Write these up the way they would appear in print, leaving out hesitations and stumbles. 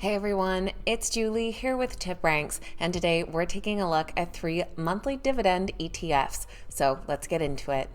Hey everyone, it's Julie here with TipRanks, and today we're taking a look at 3 monthly dividend ETFs. So let's get into it.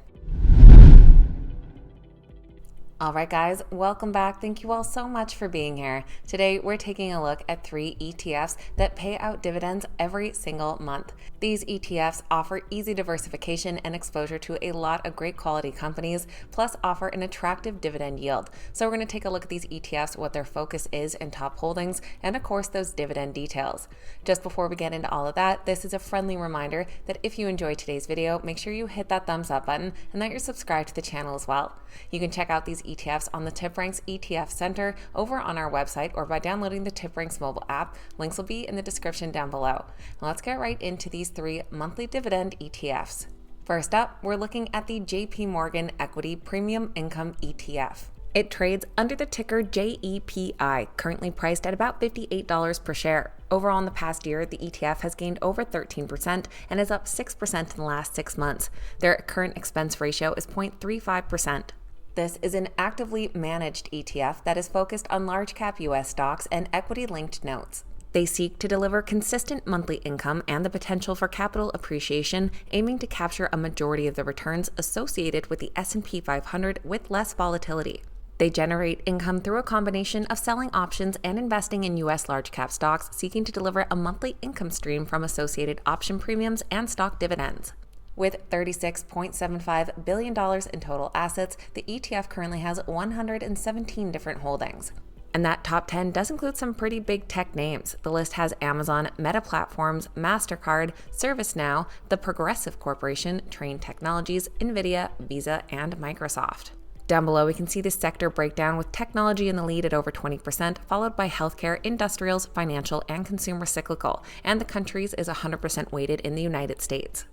Alright guys, welcome back. Thank you all so much for being here. Today we're taking a look at 3 ETFs that pay out dividends every single month. These ETFs offer easy diversification and exposure to a lot of great quality companies, plus offer an attractive dividend yield. So we're going to take a look at these ETFs, what their focus is and top holdings, and of course those dividend details. Just before we get into all of that, this is a friendly reminder that if you enjoyed today's video, make sure you hit that thumbs up button and that you're subscribed to the channel as well. You can check out these ETFs on the TipRanks ETF Center over on our website or by downloading the TipRanks mobile app. Links will be in the description down below. Now let's get right into these 3 monthly dividend ETFs. First up, we're looking at the JP Equity Premium Income ETF. It trades under the ticker JEPI, currently priced at about $58 per share. Overall, in the past year, the ETF has gained over 13% and is up 6% in the last 6 months. Their current expense ratio is 0.35%. This is an actively managed ETF that is focused on large-cap U.S. stocks and equity-linked notes. They seek to deliver consistent monthly income and the potential for capital appreciation, aiming to capture a majority of the returns associated with the S&P 500 with less volatility. They generate income through a combination of selling options and investing in U.S. large-cap stocks, seeking to deliver a monthly income stream from associated option premiums and stock dividends. With $36.75 billion in total assets, the ETF currently has 117 different holdings. And that top 10 does include some pretty big tech names. The list has Amazon, Meta Platforms, MasterCard, ServiceNow, the Progressive Corporation, Trane Technologies, NVIDIA, Visa, and Microsoft. Down below, we can see the sector breakdown with technology in the lead at over 20%, followed by healthcare, industrials, financial, and consumer cyclical. And the countries is 100% weighted in the United States.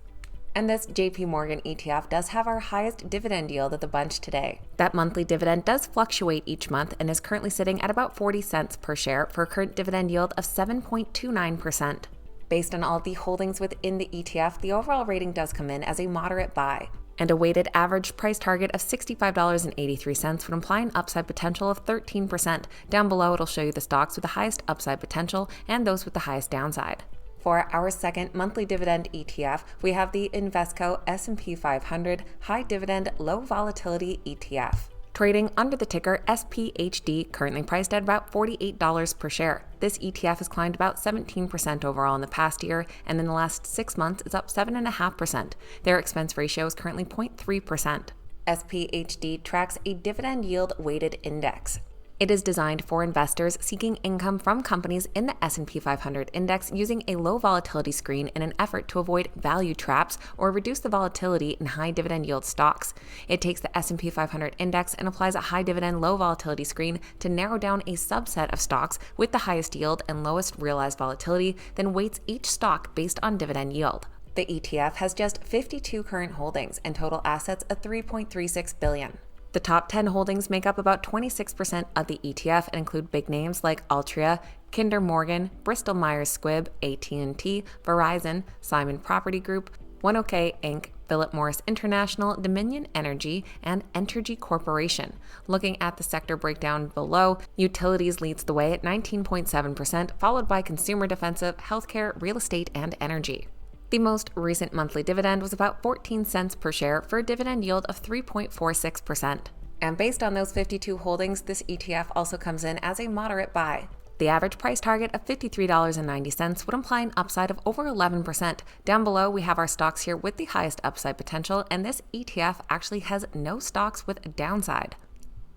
And this JP Morgan ETF does have our highest dividend yield of the bunch today. That monthly dividend does fluctuate each month and is currently sitting at about 40 cents per share for a current dividend yield of 7.29%. Based on all the holdings within the ETF, the overall rating does come in as a moderate buy. And a weighted average price target of $65.83 would imply an upside potential of 13%. Down below, it'll show you the stocks with the highest upside potential and those with the highest downside. For our second monthly dividend ETF, we have the Invesco S&P 500 High Dividend Low Volatility ETF. Trading under the ticker SPHD, currently priced at about $48 per share. This ETF has climbed about 17% overall in the past year, and in the last 6 months it's up 7.5%. Their expense ratio is currently 0.3%. SPHD tracks a dividend yield weighted index. It is designed for investors seeking income from companies in the S&P 500 index using a low volatility screen in an effort to avoid value traps or reduce the volatility in high dividend yield stocks. It takes the S&P 500 index and applies a high dividend low volatility screen to narrow down a subset of stocks with the highest yield and lowest realized volatility, then weights each stock based on dividend yield. The ETF has just 52 current holdings and total assets of $3.36 billion. The top 10 holdings make up about 26% of the ETF and include big names like Altria, Kinder Morgan, Bristol Myers Squibb, AT&T, Verizon, Simon Property Group, 1OK Inc., Philip Morris International, Dominion Energy, and Entergy Corporation. Looking at the sector breakdown below, utilities leads the way at 19.7%, followed by consumer defensive, healthcare, real estate, and energy. The most recent monthly dividend was about 14 cents per share for a dividend yield of 3.46%. And based on those 52 holdings, this ETF also comes in as a moderate buy. The average price target of $53.90 would imply an upside of over 11%. Down below, we have our stocks here with the highest upside potential, and this ETF actually has no stocks with a downside.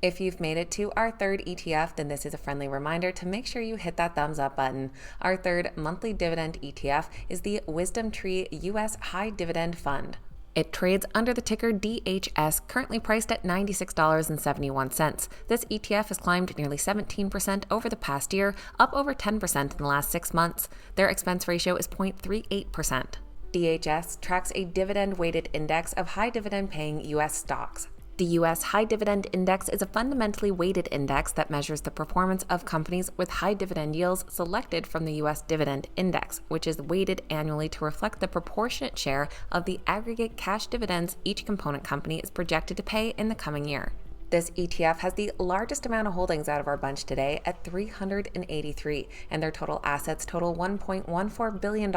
If you've made it to our third ETF, then this is a friendly reminder to make sure you hit that thumbs up button. Our third monthly dividend ETF is the Wisdom Tree U.S. High Dividend Fund. It trades under the ticker DHS, currently priced at $96.71. This ETF has climbed nearly 17% over the past year, up over 10% in the last 6 months. Their expense ratio is 0.38%. DHS tracks a dividend-weighted index of high dividend-paying U.S. stocks. The U.S. High Dividend Index is a fundamentally weighted index that measures the performance of companies with high dividend yields selected from the U.S. Dividend Index, which is weighted annually to reflect the proportionate share of the aggregate cash dividends each component company is projected to pay in the coming year. This ETF has the largest amount of holdings out of our bunch today at 383, and their total assets total $1.14 billion.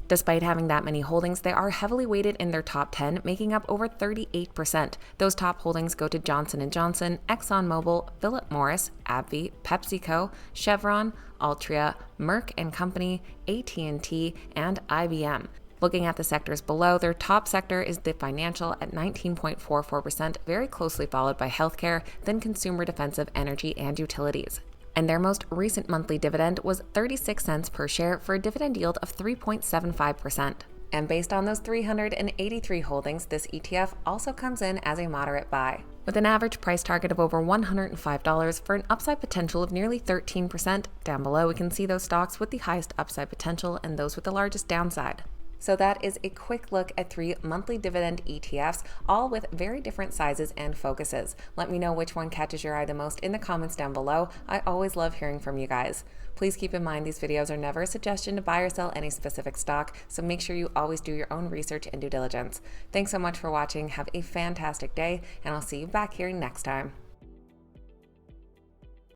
Despite having that many holdings, they are heavily weighted in their top 10, making up over 38%. Those top holdings go to Johnson & Johnson, ExxonMobil, Philip Morris, AbbVie, PepsiCo, Chevron, Altria, Merck & Company, AT&T, and IBM. Looking at the sectors below, their top sector is the financial at 19.44%, very closely followed by healthcare, then consumer defensive, energy, and utilities. And their most recent monthly dividend was 36 cents per share for a dividend yield of 3.75%. And based on those 383 holdings, this ETF also comes in as a moderate buy, with an average price target of over $105 for an upside potential of nearly 13%. Down below, we can see those stocks with the highest upside potential and those with the largest downside. So that is a quick look at 3 monthly dividend ETFs, all with very different sizes and focuses. Let me know which one catches your eye the most in the comments down below. I always love hearing from you guys. Please keep in mind these videos are never a suggestion to buy or sell any specific stock, so make sure you always do your own research and due diligence. Thanks so much for watching. Have a fantastic day, and I'll see you back here next time.